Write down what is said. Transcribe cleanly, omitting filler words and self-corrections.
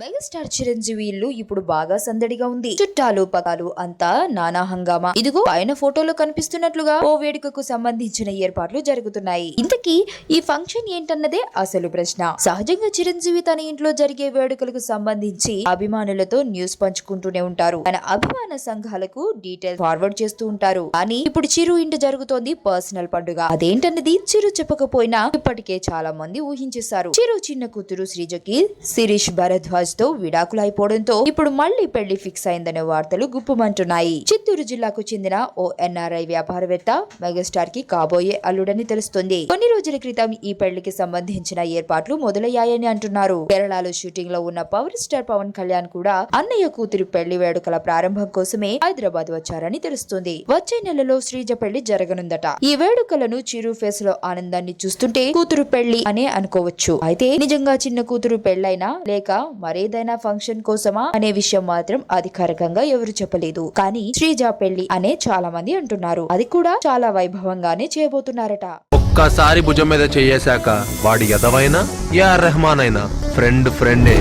Megastar Chiranjeevi ఇల్లు ఇప్పుడు బాగా సందడిగా ఉంది. చుట్టాలు పకాలు అంతా నానా హంగామా. ఇదిగో పైన ఫోటోలో కనిపిస్తున్నట్లుగా ఓ వేడుకకు సంబంధించిన ఏర్పాట్లు జరుగుతున్నాయి. ఇంతకీ ఈ ఫంక్షన్ ఏంటన్నదే అసలు ప్రశ్న. సహజంగా చిరంజీవి తన ఇంట్లో జరిగే వేడుకలకు సంబంధించి అభిమానులతో న్యూస్ పంచుకుంటూనే ఉంటారు. తన అభిమాన సంఘాలకు డీటెయిల్ ఫార్వర్డ్ చేస్తూ ఉంటారు. కానీ ఇప్పుడు చిరు ఇంట జరుగుతోంది పర్సనల్ పండుగ. అదేంటన్నది చిరు చెప్పకపోయినా ఇప్పటికే చాలా మంది ఊహించేశారు. చిరు చిన్న కూతురు శ్రీజకి శిరీష్ భరద్వాజ్ తో విడాకులు అయిపోవడంతో ఇప్పుడు మళ్లీ పెళ్లి ఫిక్స్ అయిందనే వార్తలు గుప్పుమంటున్నాయి. చిత్తూరు జిల్లాకు చెందిన ఓ ఎన్ఆర్ఐ వ్యాపారవేత్త మెగాస్టార్ కి కాబోయే అల్లుడని తెలుస్తుంది. కొన్ని రోజుల క్రితం ఈ పెళ్లికి సంబంధించిన ఏర్పాట్లు మొదలయ్యాయని అంటున్నారు. కేరళలో షూటింగ్ లో ఉన్న పవర్ స్టార్ పవన్ కళ్యాణ్ కూడా అన్నయ్య కూతురు పెళ్లి వేడుకల ప్రారంభం కోసమే హైదరాబాద్ వచ్చారని తెలుస్తుంది. వచ్చే నెలలో శ్రీజ పెళ్లి జరగనుందట. ఈ వేడుకలను చిరు ఫేస్ లో ఆనందాన్ని చూస్తుంటే కూతురు పెళ్లి అనే అనుకోవచ్చు. అయితే నిజంగా చిన్న కూతురు పెళ్లైనా లేక మరేదైనా ఫంక్షన్ కోసమా అనే విషయం మాత్రం అధికారికంగా ఎవరు చెప్పలేదు. కానీ శ్రీజ పెళ్లి అనే చాలా మంది అంటున్నారు. అది కూడా చాలా వైభవంగానే చేయబోతున్నారట. ఒక్కసారి భుజం మీద చేయేశాక వాడి ఎదవైనా ఏఆర్ రెహమాన్ అయినా ఫ్రెండే.